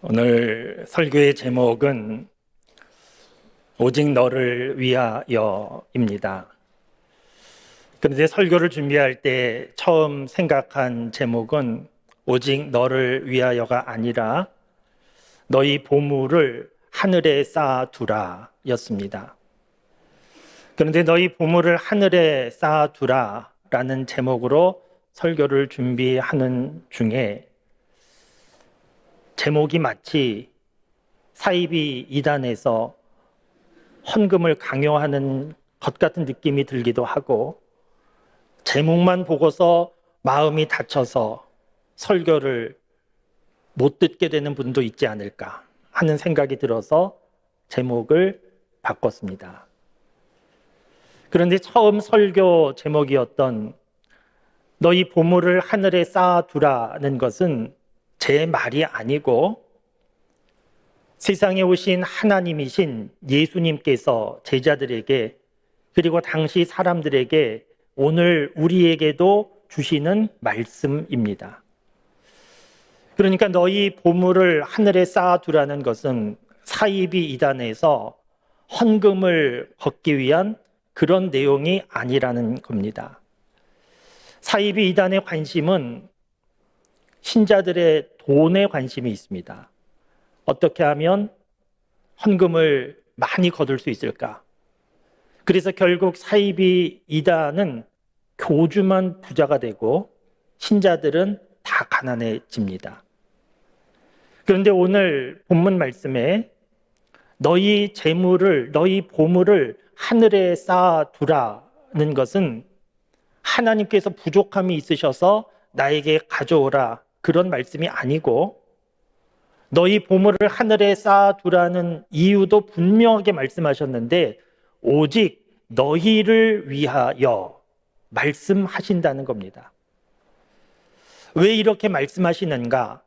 오늘 설교의 제목은 오직 너를 위하여입니다. 그런데 설교를 준비할 때 처음 생각한 제목은 오직 너를 위하여가 아니라 너희 보물을 하늘에 쌓아두라 였습니다. 그런데 너희 보물을 하늘에 쌓아두라 라는 제목으로 설교를 준비하는 중에 제목이 마치 사이비 이단에서 헌금을 강요하는 것 같은 느낌이 들기도 하고, 제목만 보고서 마음이 다쳐서 설교를 못 듣게 되는 분도 있지 않을까 하는 생각이 들어서 제목을 바꿨습니다. 그런데 처음 설교 제목이었던 너희 보물을 하늘에 쌓아두라는 것은 제 말이 아니고 세상에 오신 하나님이신 예수님께서 제자들에게, 그리고 당시 사람들에게 오늘 우리에게도 주시는 말씀입니다. 그러니까 너희 보물을 하늘에 쌓아두라는 것은 사이비 이단에서 헌금을 걷기 위한 그런 내용이 아니라는 겁니다. 사이비 이단의 관심은 신자들의 돈에 관심이 있습니다. 어떻게 하면 헌금을 많이 거둘 수 있을까? 그래서 결국 사이비 이단은 교주만 부자가 되고 신자들은 다 가난해집니다. 그런데 오늘 본문 말씀에 너희 재물을, 너희 보물을 하늘에 쌓아두라는 것은 하나님께서 부족함이 있으셔서 나에게 가져오라, 그런 말씀이 아니고, 너희 보물을 하늘에 쌓아두라는 이유도 분명하게 말씀하셨는데 오직 너희를 위하여 말씀하신다는 겁니다. 왜 이렇게 말씀하시는가?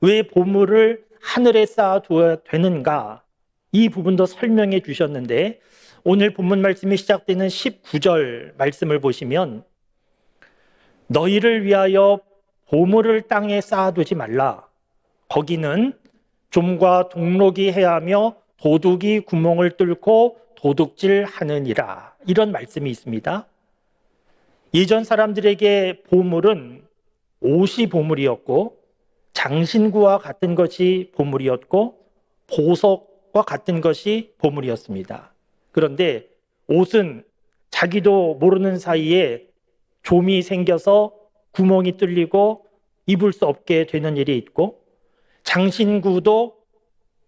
왜 보물을 하늘에 쌓아두어야 되는가? 이 부분도 설명해 주셨는데, 오늘 본문 말씀이 시작되는 19절 말씀을 보시면 너희를 위하여 보물을 땅에 쌓아두지 말라. 거기는 좀과 동록이 해하며 도둑이 구멍을 뚫고 도둑질 하느니라. 이런 말씀이 있습니다. 예전 사람들에게 보물은 옷이 보물이었고, 장신구와 같은 것이 보물이었고, 보석과 같은 것이 보물이었습니다. 그런데 옷은 자기도 모르는 사이에 좀이 생겨서 구멍이 뚫리고 입을 수 없게 되는 일이 있고, 장신구도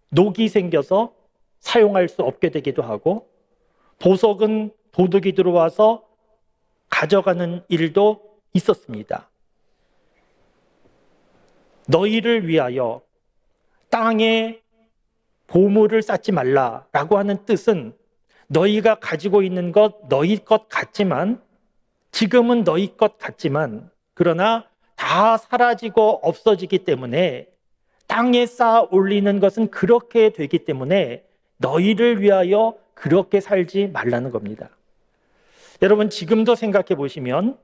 녹이 생겨서 사용할 수 없게 되기도 하고, 보석은 도둑이 들어와서 가져가는 일도 있었습니다. 너희를 위하여 땅에 보물을 쌓지 말라라고 하는 뜻은 너희가 가지고 있는 것 너희 것 같지만, 지금은 너희 것 같지만, 그러나 다 사라지고 없어지기 때문에 땅에 쌓아 올리는 것은 그렇게 되기 때문에 너희를 위하여 그렇게 살지 말라는 겁니다. 여러분, 지금도 생각해 보시면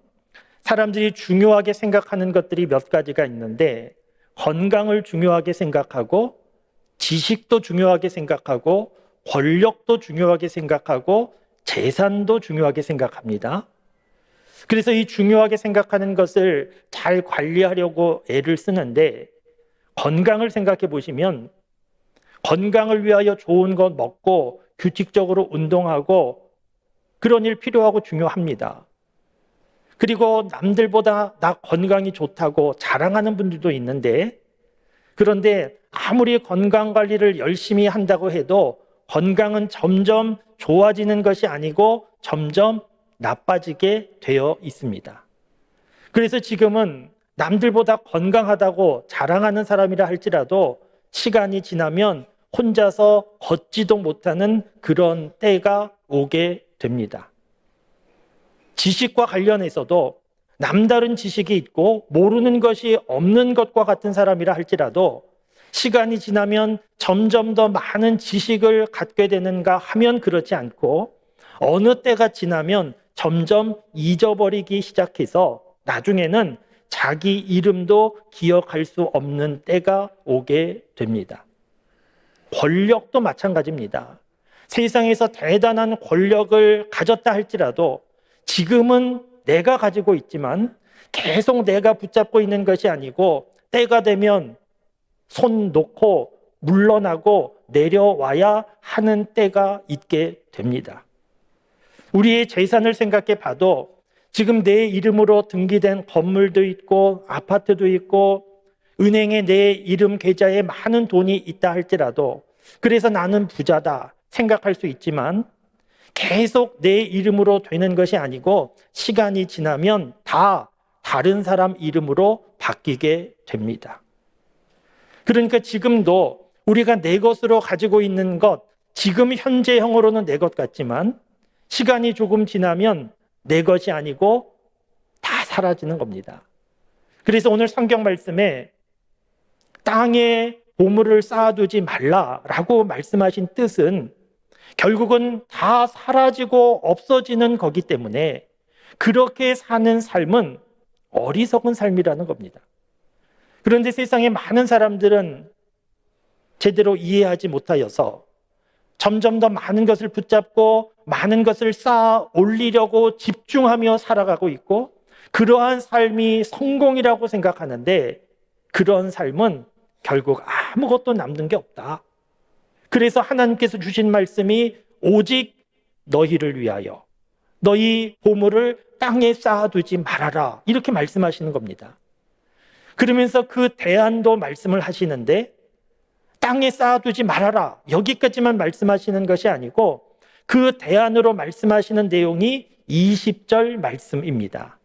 사람들이 중요하게 생각하는 것들이 몇 가지가 있는데, 건강을 중요하게 생각하고, 지식도 중요하게 생각하고, 권력도 중요하게 생각하고, 재산도 중요하게 생각합니다. 그래서 이 중요하게 생각하는 것을 잘 관리하려고 애를 쓰는데, 건강을 생각해 보시면 건강을 위하여 좋은 것 먹고 규칙적으로 운동하고 그런 일 필요하고 중요합니다. 그리고 남들보다 나 건강이 좋다고 자랑하는 분들도 있는데, 그런데 아무리 건강 관리를 열심히 한다고 해도 건강은 점점 좋아지는 것이 아니고 점점 나빠지게 되어 있습니다. 그래서 지금은 남들보다 건강하다고 자랑하는 사람이라 할지라도 시간이 지나면 혼자서 걷지도 못하는 그런 때가 오게 됩니다. 지식과 관련해서도 남다른 지식이 있고 모르는 것이 없는 것과 같은 사람이라 할지라도 시간이 지나면 점점 더 많은 지식을 갖게 되는가 하면 그렇지 않고, 어느 때가 지나면 점점 잊어버리기 시작해서 나중에는 자기 이름도 기억할 수 없는 때가 오게 됩니다. 권력도 마찬가지입니다. 세상에서 대단한 권력을 가졌다 할지라도 지금은 내가 가지고 있지만 계속 내가 붙잡고 있는 것이 아니고 때가 되면 손 놓고 물러나고 내려와야 하는 때가 있게 됩니다. 우리의 재산을 생각해 봐도 지금 내 이름으로 등기된 건물도 있고 아파트도 있고 은행에 내 이름 계좌에 많은 돈이 있다 할지라도 그래서 나는 부자다 생각할 수 있지만 계속 내 이름으로 되는 것이 아니고 시간이 지나면 다 다른 사람 이름으로 바뀌게 됩니다. 그러니까 지금도 우리가 내 것으로 가지고 있는 것, 지금 현재형으로는 내 것 같지만 시간이 조금 지나면 내 것이 아니고 다 사라지는 겁니다. 그래서 오늘 성경 말씀에 땅에 보물을 쌓아두지 말라라고 말씀하신 뜻은 결국은 다 사라지고 없어지는 거기 때문에 그렇게 사는 삶은 어리석은 삶이라는 겁니다. 그런데 세상에 많은 사람들은 제대로 이해하지 못하여서 점점 더 많은 것을 붙잡고 많은 것을 쌓아 올리려고 집중하며 살아가고 있고 그러한 삶이 성공이라고 생각하는데 그런 삶은 결국 아무것도 남는 게 없다. 그래서 하나님께서 주신 말씀이 오직 너희를 위하여 너희 보물을 땅에 쌓아두지 말아라 이렇게 말씀하시는 겁니다. 그러면서 그 대안도 말씀을 하시는데 땅에 쌓아두지 말아라 여기까지만 말씀하시는 것이 아니고 그 대안으로 말씀하시는 내용이 20절 말씀입니다.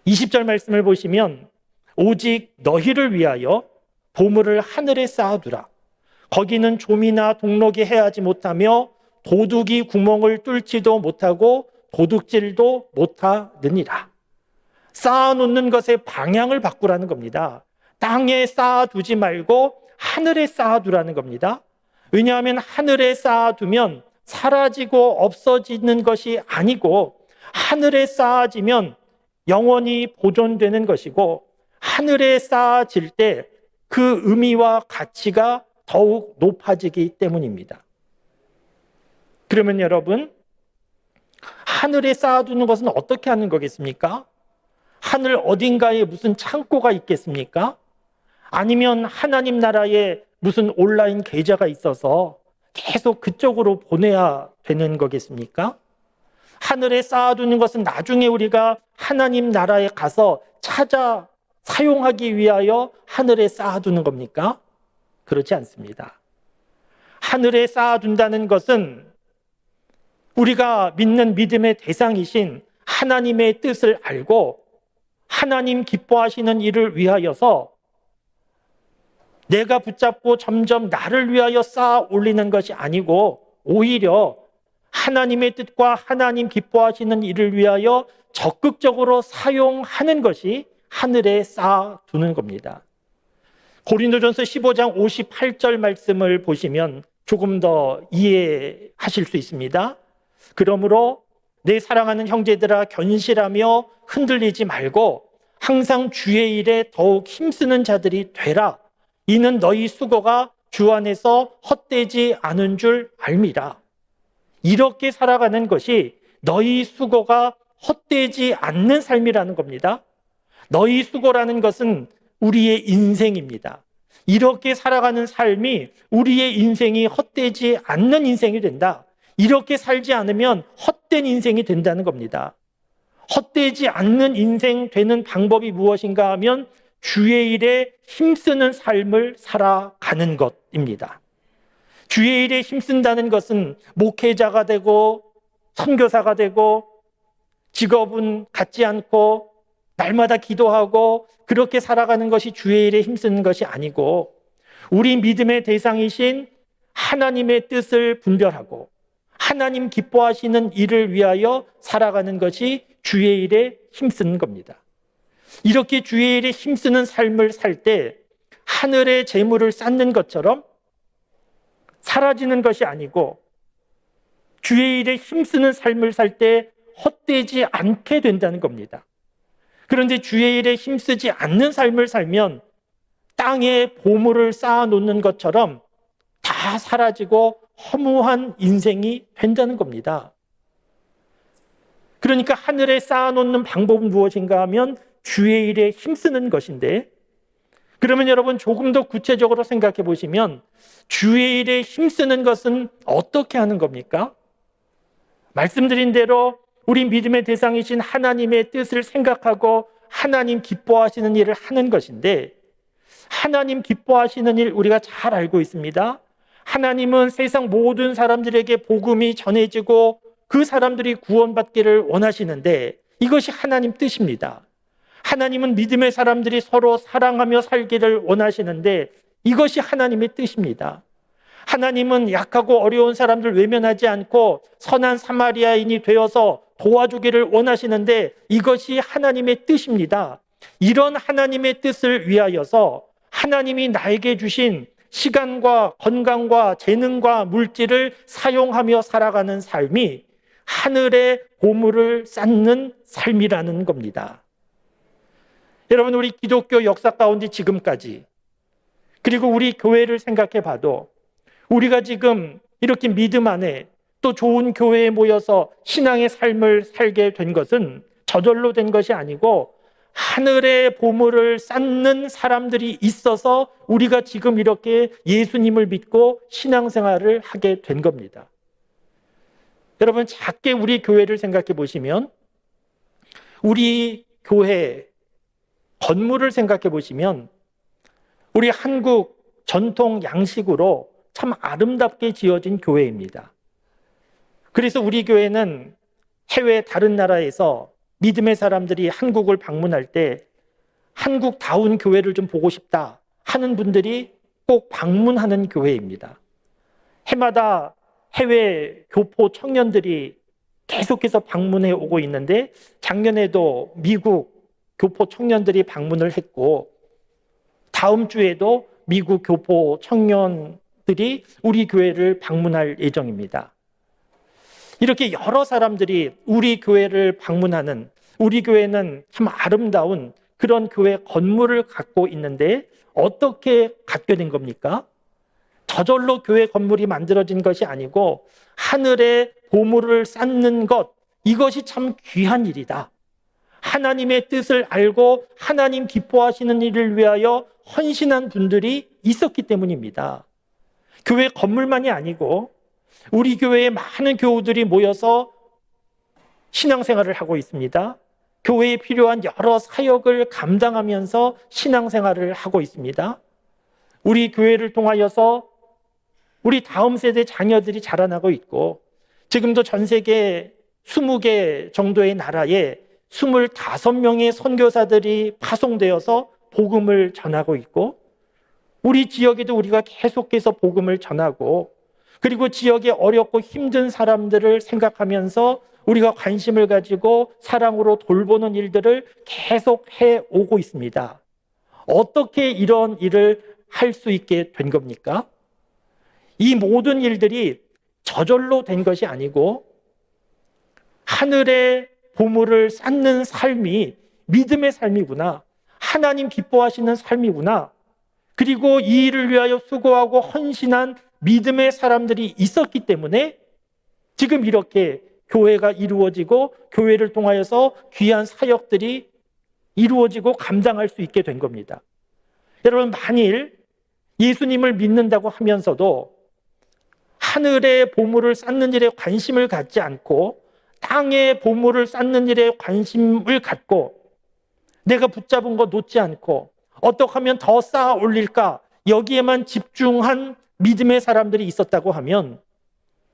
20절 말씀을 보시면 오직 너희를 위하여 보물을 하늘에 쌓아두라. 거기는 좀이나 동록이 해하지 못하며 도둑이 구멍을 뚫지도 못하고 도둑질도 못하느니라. 쌓아놓는 것의 방향을 바꾸라는 겁니다. 땅에 쌓아두지 말고 하늘에 쌓아두라는 겁니다. 왜냐하면 하늘에 쌓아두면 사라지고 없어지는 것이 아니고 하늘에 쌓아지면 영원히 보존되는 것이고 하늘에 쌓아질 때 그 의미와 가치가 더욱 높아지기 때문입니다. 그러면 여러분, 하늘에 쌓아두는 것은 어떻게 하는 거겠습니까? 하늘 어딘가에 무슨 창고가 있겠습니까? 아니면 하나님 나라에 무슨 온라인 계좌가 있어서 계속 그쪽으로 보내야 되는 거겠습니까? 하늘에 쌓아두는 것은 나중에 우리가 하나님 나라에 가서 찾아 사용하기 위하여 하늘에 쌓아두는 겁니까? 그렇지 않습니다. 하늘에 쌓아둔다는 것은 우리가 믿는 믿음의 대상이신 하나님의 뜻을 알고 하나님 기뻐하시는 일을 위하여서 내가 붙잡고 점점 나를 위하여 쌓아 올리는 것이 아니고 오히려 하나님의 뜻과 하나님 기뻐하시는 일을 위하여 적극적으로 사용하는 것이 하늘에 쌓아두는 겁니다. 고린도전서 15장 58절 말씀을 보시면 조금 더 이해하실 수 있습니다. 그러므로 내 사랑하는 형제들아 견실하며 흔들리지 말고 항상 주의 일에 더욱 힘쓰는 자들이 되라. 이는 너희 수고가 주 안에서 헛되지 않은 줄 알미라. 이렇게 살아가는 것이 너희 수고가 헛되지 않는 삶이라는 겁니다. 너희 수고라는 것은 우리의 인생입니다. 이렇게 살아가는 삶이 우리의 인생이 헛되지 않는 인생이 된다. 이렇게 살지 않으면 헛된 인생이 된다는 겁니다. 헛되지 않는 인생 되는 방법이 무엇인가 하면 주의 일에 힘쓰는 삶을 살아가는 것입니다. 주의 일에 힘쓴다는 것은 목회자가 되고 선교사가 되고 직업은 갖지 않고 날마다 기도하고 그렇게 살아가는 것이 주의 일에 힘쓰는 것이 아니고 우리 믿음의 대상이신 하나님의 뜻을 분별하고 하나님 기뻐하시는 일을 위하여 살아가는 것이 주의 일에 힘쓰는 겁니다. 이렇게 주의 일에 힘쓰는 삶을 살 때 하늘의 재물을 쌓는 것처럼 사라지는 것이 아니고 주의 일에 힘쓰는 삶을 살 때 헛되지 않게 된다는 겁니다. 그런데 주의 일에 힘쓰지 않는 삶을 살면 땅에 보물을 쌓아놓는 것처럼 다 사라지고 허무한 인생이 된다는 겁니다. 그러니까 하늘에 쌓아놓는 방법은 무엇인가 하면 주의 일에 힘쓰는 것인데, 그러면 여러분 조금 더 구체적으로 생각해 보시면 주의 일에 힘쓰는 것은 어떻게 하는 겁니까? 말씀드린 대로 우리 믿음의 대상이신 하나님의 뜻을 생각하고 하나님 기뻐하시는 일을 하는 것인데, 하나님 기뻐하시는 일 우리가 잘 알고 있습니다. 하나님은 세상 모든 사람들에게 복음이 전해지고 그 사람들이 구원받기를 원하시는데 이것이 하나님 뜻입니다. 하나님은 믿음의 사람들이 서로 사랑하며 살기를 원하시는데 이것이 하나님의 뜻입니다. 하나님은 약하고 어려운 사람들 외면하지 않고 선한 사마리아인이 되어서 도와주기를 원하시는데 이것이 하나님의 뜻입니다. 이런 하나님의 뜻을 위하여서 하나님이 나에게 주신 시간과 건강과 재능과 물질을 사용하며 살아가는 삶이 하늘의 보물을 쌓는 삶이라는 겁니다. 여러분, 우리 기독교 역사 가운데 지금까지, 그리고 우리 교회를 생각해 봐도 우리가 지금 이렇게 믿음 안에 또 좋은 교회에 모여서 신앙의 삶을 살게 된 것은 저절로 된 것이 아니고 하늘의 보물을 쌓는 사람들이 있어서 우리가 지금 이렇게 예수님을 믿고 신앙생활을 하게 된 겁니다. 여러분, 작게 우리 교회를 생각해 보시면, 우리 교회 건물을 생각해 보시면 우리 한국 전통 양식으로 참 아름답게 지어진 교회입니다. 그래서 우리 교회는 해외 다른 나라에서 믿음의 사람들이 한국을 방문할 때 한국다운 교회를 좀 보고 싶다 하는 분들이 꼭 방문하는 교회입니다. 해마다 해외 교포 청년들이 계속해서 방문해 오고 있는데 작년에도 미국 교포 청년들이 방문을 했고 다음 주에도 미국 교포 청년들이 우리 교회를 방문할 예정입니다. 이렇게 여러 사람들이 우리 교회를 방문하는, 우리 교회는 참 아름다운 그런 교회 건물을 갖고 있는데 어떻게 갖게 된 겁니까? 저절로 교회 건물이 만들어진 것이 아니고 하늘에 보물을 쌓는 것, 이것이 참 귀한 일이다. 하나님의 뜻을 알고 하나님 기뻐하시는 일을 위하여 헌신한 분들이 있었기 때문입니다. 교회 건물만이 아니고 우리 교회에 많은 교우들이 모여서 신앙생활을 하고 있습니다. 교회에 필요한 여러 사역을 감당하면서 신앙생활을 하고 있습니다. 우리 교회를 통하여서 우리 다음 세대 자녀들이 자라나고 있고, 지금도 전 세계 20개 정도의 나라에 25명의 선교사들이 파송되어서 복음을 전하고 있고, 우리 지역에도 우리가 계속해서 복음을 전하고, 그리고 지역의 어렵고 힘든 사람들을 생각하면서 우리가 관심을 가지고 사랑으로 돌보는 일들을 계속 해오고 있습니다. 어떻게 이런 일을 할 수 있게 된 겁니까? 이 모든 일들이 저절로 된 것이 아니고 하늘의 보물을 쌓는 삶이 믿음의 삶이구나, 하나님 기뻐하시는 삶이구나, 그리고 이 일을 위하여 수고하고 헌신한 믿음의 사람들이 있었기 때문에 지금 이렇게 교회가 이루어지고 교회를 통하여서 귀한 사역들이 이루어지고 감당할 수 있게 된 겁니다. 여러분, 만일 예수님을 믿는다고 하면서도 하늘의 보물을 쌓는 일에 관심을 갖지 않고 땅의 보물을 쌓는 일에 관심을 갖고 내가 붙잡은 거 놓지 않고 어떻게 하면 더 쌓아 올릴까, 여기에만 집중한 믿음의 사람들이 있었다고 하면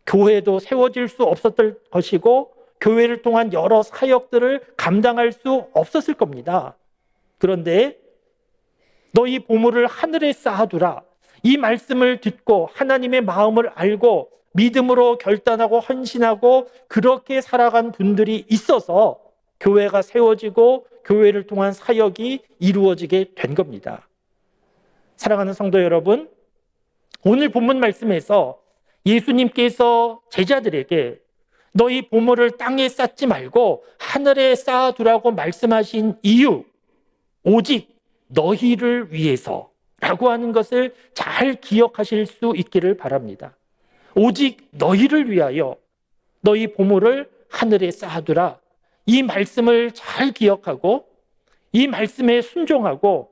교회도 세워질 수 없었을 것이고 교회를 통한 여러 사역들을 감당할 수 없었을 겁니다. 그런데 너희 보물을 하늘에 쌓아두라, 이 말씀을 듣고 하나님의 마음을 알고 믿음으로 결단하고 헌신하고 그렇게 살아간 분들이 있어서 교회가 세워지고 교회를 통한 사역이 이루어지게 된 겁니다. 사랑하는 성도 여러분, 오늘 본문 말씀에서 예수님께서 제자들에게 너희 보물을 땅에 쌓지 말고 하늘에 쌓아두라고 말씀하신 이유, 오직 너희를 위해서라고 하는 것을 잘 기억하실 수 있기를 바랍니다. 오직 너희를 위하여 너희 보물을 하늘에 쌓아두라. 이 말씀을 잘 기억하고 이 말씀에 순종하고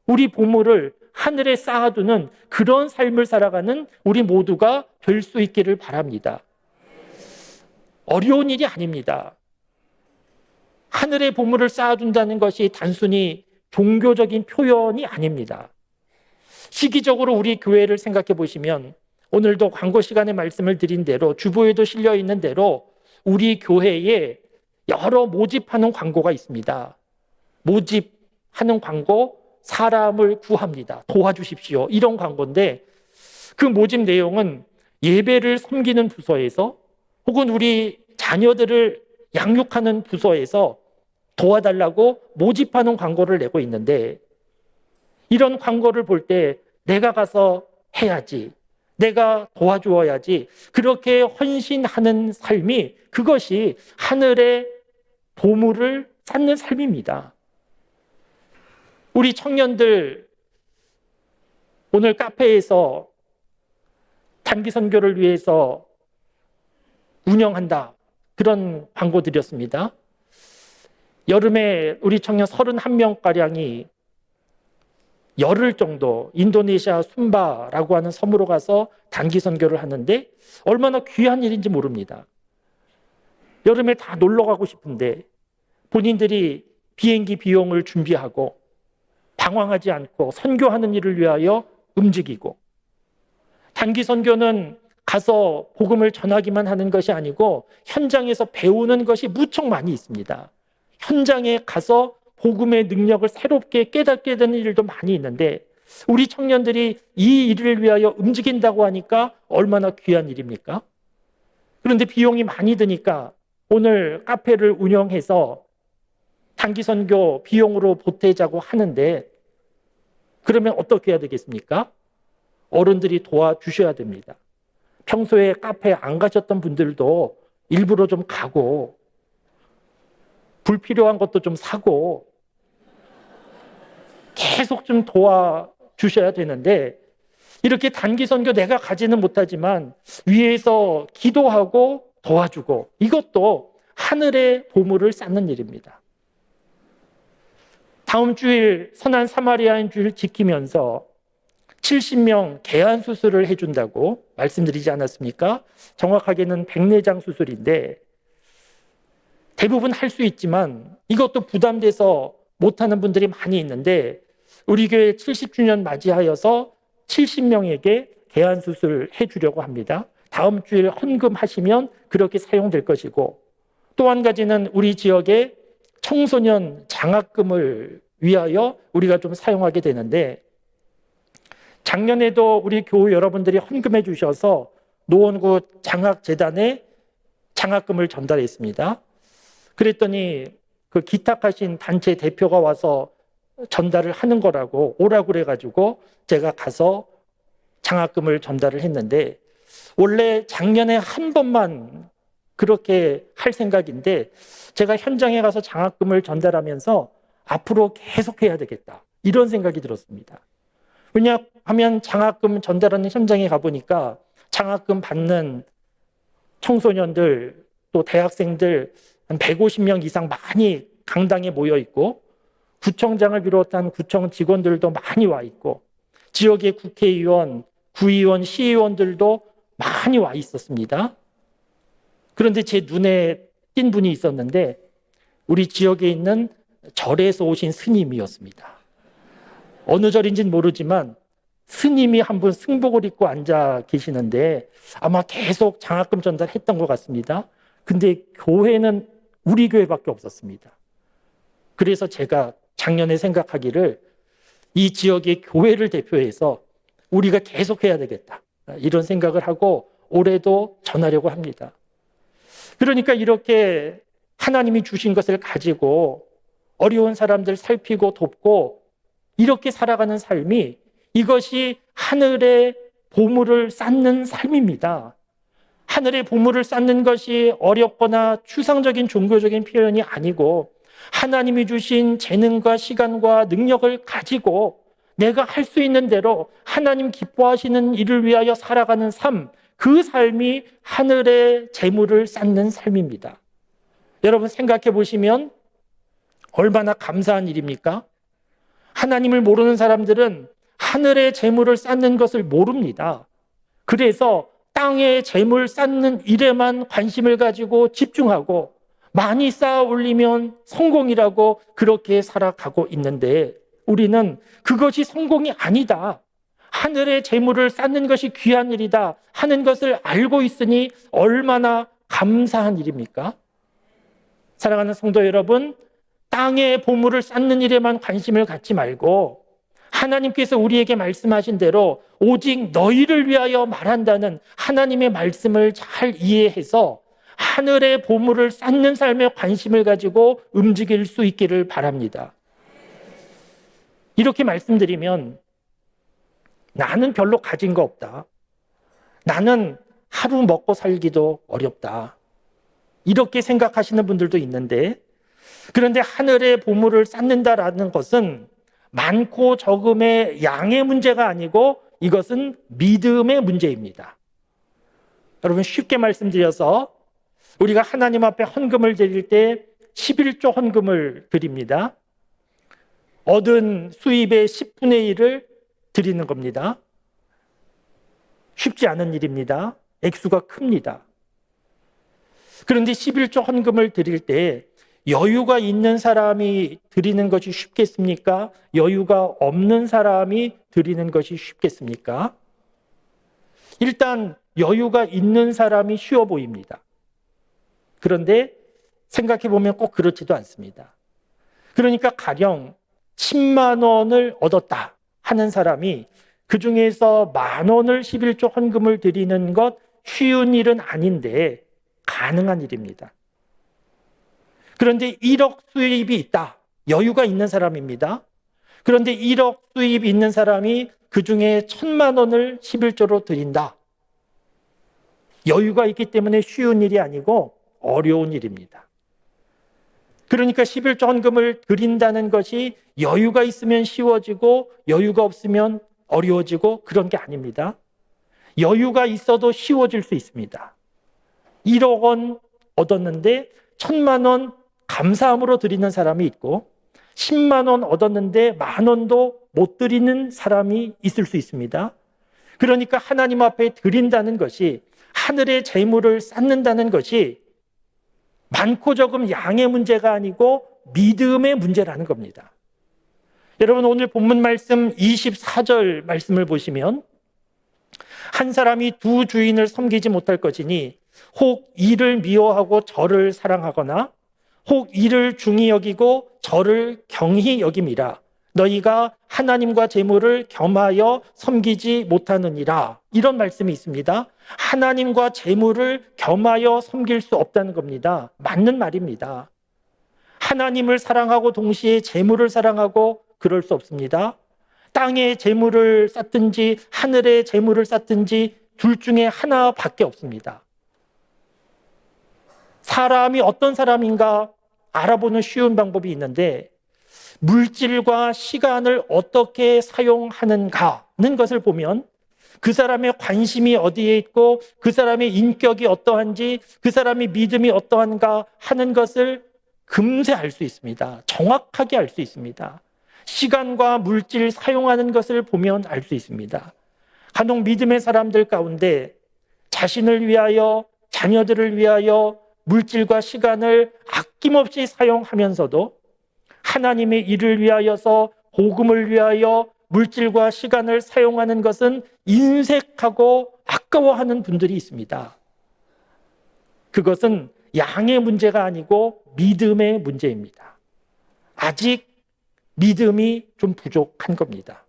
우리 보물을 하늘에 쌓아두는 그런 삶을 살아가는 우리 모두가 될 수 있기를 바랍니다. 어려운 일이 아닙니다. 하늘에 보물을 쌓아둔다는 것이 단순히 종교적인 표현이 아닙니다. 시기적으로 우리 교회를 생각해 보시면 오늘도 광고 시간에 말씀을 드린 대로 주보에도 실려 있는 대로 우리 교회에 여러 모집하는 광고가 있습니다. 모집하는 광고, 사람을 구합니다. 도와주십시오. 이런 광고인데 그 모집 내용은 예배를 섬기는 부서에서 혹은 우리 자녀들을 양육하는 부서에서 도와달라고 모집하는 광고를 내고 있는데 이런 광고를 볼 때 내가 가서 해야지, 내가 도와주어야지 그렇게 헌신하는 삶이 그것이 하늘의 보물을 쌓는 삶입니다. 우리 청년들 오늘 카페에서 단기 선교를 위해서 운영한다. 그런 광고 드렸습니다. 여름에 우리 청년 31명가량이 열흘 정도 인도네시아 숨바라고 하는 섬으로 가서 단기 선교를 하는데 얼마나 귀한 일인지 모릅니다. 여름에 다 놀러 가고 싶은데 본인들이 비행기 비용을 준비하고 방황하지 않고 선교하는 일을 위하여 움직이고 단기 선교는 가서 복음을 전하기만 하는 것이 아니고 현장에서 배우는 것이 무척 많이 있습니다. 현장에 가서 복음의 능력을 새롭게 깨닫게 되는 일도 많이 있는데 우리 청년들이 이 일을 위하여 움직인다고 하니까 얼마나 귀한 일입니까? 그런데 비용이 많이 드니까 오늘 카페를 운영해서 단기 선교 비용으로 보태자고 하는데 그러면 어떻게 해야 되겠습니까? 어른들이 도와주셔야 됩니다. 평소에 카페에 안 가셨던 분들도 일부러 좀 가고 불필요한 것도 좀 사고 계속 좀 도와주셔야 되는데 이렇게 단기 선교 내가 가지는 못하지만 위에서 기도하고 도와주고 이것도 하늘의 보물을 쌓는 일입니다. 다음 주일 선한 사마리아인 주일 지키면서 70명 개안 수술을 해준다고 말씀드리지 않았습니까? 정확하게는 백내장 수술인데 대부분 할 수 있지만 이것도 부담돼서 못하는 분들이 많이 있는데 우리 교회 70주년 맞이하여서 70명에게 개안 수술 해주려고 합니다. 다음 주일 헌금하시면 그렇게 사용될 것이고 또 한 가지는 우리 지역의 청소년 장학금을 위하여 우리가 좀 사용하게 되는데 작년에도 우리 교우 여러분들이 헌금해 주셔서 노원구 장학재단에 장학금을 전달했습니다. 그랬더니 그 기탁하신 단체 대표가 와서 전달을 하는 거라고 오라고 그래가지고 제가 가서 장학금을 전달을 했는데 원래 작년에 한 번만 그렇게 할 생각인데 제가 현장에 가서 장학금을 전달하면서 앞으로 계속 해야 되겠다 이런 생각이 들었습니다. 왜냐하면 장학금 전달하는 현장에 가보니까 장학금 받는 청소년들 또 대학생들 한 150명 이상 많이 강당에 모여 있고 구청장을 비롯한 구청 직원들도 많이 와 있고 지역의 국회의원, 구의원, 시의원들도 많이 와 있었습니다. 그런데 제 눈에 띈 분이 있었는데 우리 지역에 있는 절에서 오신 스님이었습니다. 어느 절인지는 모르지만 스님이 한 분 승복을 입고 앉아 계시는데 아마 계속 장학금 전달했던 것 같습니다. 근데 교회는 우리 교회밖에 없었습니다. 그래서 제가 작년에 생각하기를 이 지역의 교회를 대표해서 우리가 계속해야 되겠다 이런 생각을 하고 올해도 전하려고 합니다. 그러니까 이렇게 하나님이 주신 것을 가지고 어려운 사람들 살피고 돕고 이렇게 살아가는 삶이 이것이 하늘의 보물을 쌓는 삶입니다. 하늘의 보물을 쌓는 것이 어렵거나 추상적인 종교적인 표현이 아니고 하나님이 주신 재능과 시간과 능력을 가지고 내가 할 수 있는 대로 하나님 기뻐하시는 일을 위하여 살아가는 삶, 그 삶이 하늘의 재물을 쌓는 삶입니다. 여러분 생각해 보시면 얼마나 감사한 일입니까? 하나님을 모르는 사람들은 하늘의 재물을 쌓는 것을 모릅니다. 그래서 땅의 재물 쌓는 일에만 관심을 가지고 집중하고 많이 쌓아 올리면 성공이라고 그렇게 살아가고 있는데 우리는 그것이 성공이 아니다. 하늘의 재물을 쌓는 것이 귀한 일이다 하는 것을 알고 있으니 얼마나 감사한 일입니까? 사랑하는 성도 여러분, 땅의 보물을 쌓는 일에만 관심을 갖지 말고 하나님께서 우리에게 말씀하신 대로 오직 너희를 위하여 말한다는 하나님의 말씀을 잘 이해해서 하늘의 보물을 쌓는 삶에 관심을 가지고 움직일 수 있기를 바랍니다. 이렇게 말씀드리면 나는 별로 가진 거 없다. 나는 하루 먹고 살기도 어렵다. 이렇게 생각하시는 분들도 있는데 그런데 하늘의 보물을 쌓는다라는 것은 많고 적음의 양의 문제가 아니고 이것은 믿음의 문제입니다. 여러분 쉽게 말씀드려서 우리가 하나님 앞에 헌금을 드릴 때 11조 헌금을 드립니다. 얻은 수입의 10분의 1을 드리는 겁니다. 쉽지 않은 일입니다. 액수가 큽니다. 그런데 11조 헌금을 드릴 때 여유가 있는 사람이 드리는 것이 쉽겠습니까? 여유가 없는 사람이 드리는 것이 쉽겠습니까? 일단 여유가 있는 사람이 쉬워 보입니다. 그런데 생각해 보면 꼭 그렇지도 않습니다. 그러니까 가령 10만 원을 얻었다 하는 사람이 그 중에서 10,000원을 11조 헌금을 드리는 것 쉬운 일은 아닌데 가능한 일입니다. 그런데 1억 수입이 있다. 여유가 있는 사람입니다. 그런데 1억 수입이 있는 사람이 그 중에 1,000만 원을 11조로 드린다. 여유가 있기 때문에 쉬운 일이 아니고 어려운 일입니다. 그러니까 11조 헌금을 드린다는 것이 여유가 있으면 쉬워지고 여유가 없으면 어려워지고 그런 게 아닙니다. 여유가 있어도 쉬워질 수 있습니다. 1억 원 얻었는데 1,000만 원 감사함으로 드리는 사람이 있고 10만 원 얻었는데 10,000원도 못 드리는 사람이 있을 수 있습니다. 그러니까 하나님 앞에 드린다는 것이 하늘의 재물을 쌓는다는 것이 많고 적음 양의 문제가 아니고 믿음의 문제라는 겁니다. 여러분 오늘 본문 말씀 24절 말씀을 보시면 한 사람이 두 주인을 섬기지 못할 것이니 혹 이를 미워하고 저를 사랑하거나 혹 이를 중히 여기고 저를 경히 여김이라. 너희가 하나님과 재물을 겸하여 섬기지 못하느니라. 이런 말씀이 있습니다. 하나님과 재물을 겸하여 섬길 수 없다는 겁니다. 맞는 말입니다. 하나님을 사랑하고 동시에 재물을 사랑하고 그럴 수 없습니다. 땅에 재물을 쌓든지 하늘에 재물을 쌓든지 둘 중에 하나밖에 없습니다. 사람이 어떤 사람인가 알아보는 쉬운 방법이 있는데 물질과 시간을 어떻게 사용하는가는 것을 보면 그 사람의 관심이 어디에 있고 그 사람의 인격이 어떠한지 그 사람의 믿음이 어떠한가 하는 것을 금세 알 수 있습니다. 정확하게 알 수 있습니다. 시간과 물질 사용하는 것을 보면 알 수 있습니다. 간혹 믿음의 사람들 가운데 자신을 위하여 자녀들을 위하여 물질과 시간을 아낌없이 사용하면서도 하나님의 일을 위하여서 복음을 위하여 물질과 시간을 사용하는 것은 인색하고 아까워하는 분들이 있습니다. 그것은 양의 문제가 아니고 믿음의 문제입니다. 아직 믿음이 좀 부족한 겁니다.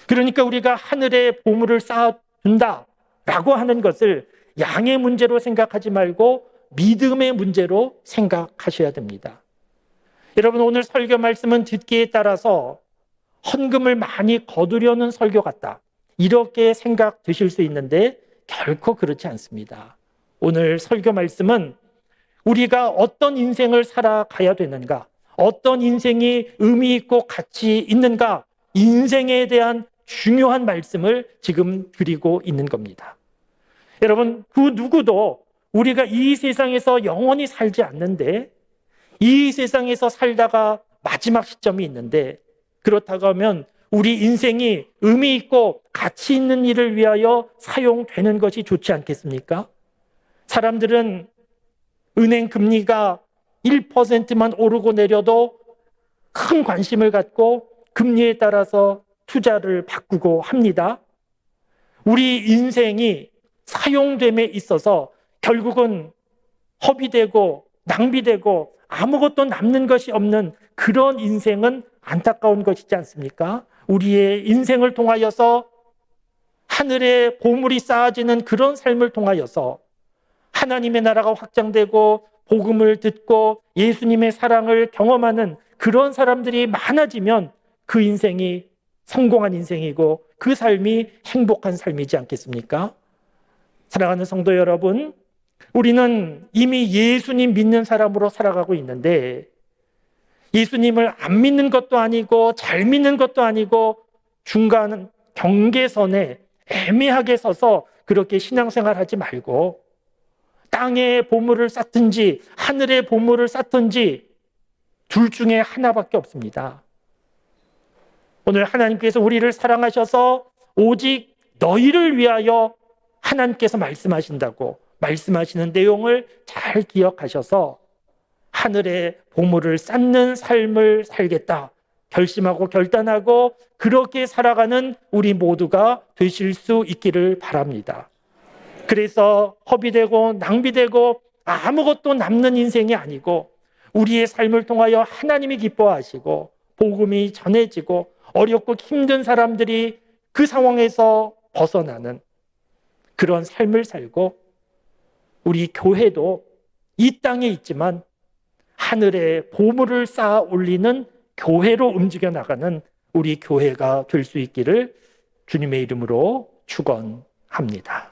그러니까 우리가 하늘에 보물을 쌓아둔다라고 하는 것을 양의 문제로 생각하지 말고 믿음의 문제로 생각하셔야 됩니다. 여러분 오늘 설교 말씀은 듣기에 따라서 헌금을 많이 거두려는 설교 같다. 이렇게 생각 드실 수 있는데 결코 그렇지 않습니다. 오늘 설교 말씀은 우리가 어떤 인생을 살아가야 되는가, 어떤 인생이 의미 있고 가치 있는가, 인생에 대한 중요한 말씀을 지금 드리고 있는 겁니다. 여러분, 그 누구도 우리가 이 세상에서 영원히 살지 않는데, 이 세상에서 살다가 마지막 시점이 있는데, 그렇다고 하면 우리 인생이 의미 있고 가치 있는 일을 위하여 사용되는 것이 좋지 않겠습니까? 사람들은 은행 금리가 1%만 오르고 내려도 큰 관심을 갖고 금리에 따라서 투자를 바꾸고 합니다. 우리 인생이 사용됨에 있어서 결국은 허비되고 낭비되고 아무것도 남는 것이 없는 그런 인생은 안타까운 것이지 않습니까? 우리의 인생을 통하여서 하늘에 보물이 쌓아지는 그런 삶을 통하여서 하나님의 나라가 확장되고 복음을 듣고 예수님의 사랑을 경험하는 그런 사람들이 많아지면 그 인생이 성공한 인생이고 그 삶이 행복한 삶이지 않겠습니까? 사랑하는 성도 여러분, 우리는 이미 예수님 믿는 사람으로 살아가고 있는데 예수님을 안 믿는 것도 아니고 잘 믿는 것도 아니고 중간 경계선에 애매하게 서서 그렇게 신앙생활 하지 말고 땅에 보물을 쌓든지 하늘에 보물을 쌓든지 둘 중에 하나밖에 없습니다. 오늘 하나님께서 우리를 사랑하셔서 오직 너희를 위하여 하나님께서 말씀하신다고 말씀하시는 내용을 잘 기억하셔서 하늘에 보물을 쌓는 삶을 살겠다 결심하고 결단하고 그렇게 살아가는 우리 모두가 되실 수 있기를 바랍니다. 그래서 허비되고 낭비되고 아무것도 남는 인생이 아니고 우리의 삶을 통하여 하나님이 기뻐하시고 복음이 전해지고 어렵고 힘든 사람들이 그 상황에서 벗어나는 그런 삶을 살고 우리 교회도 이 땅에 있지만 하늘에 보물을 쌓아 올리는 교회로 움직여 나가는 우리 교회가 될 수 있기를 주님의 이름으로 축원합니다.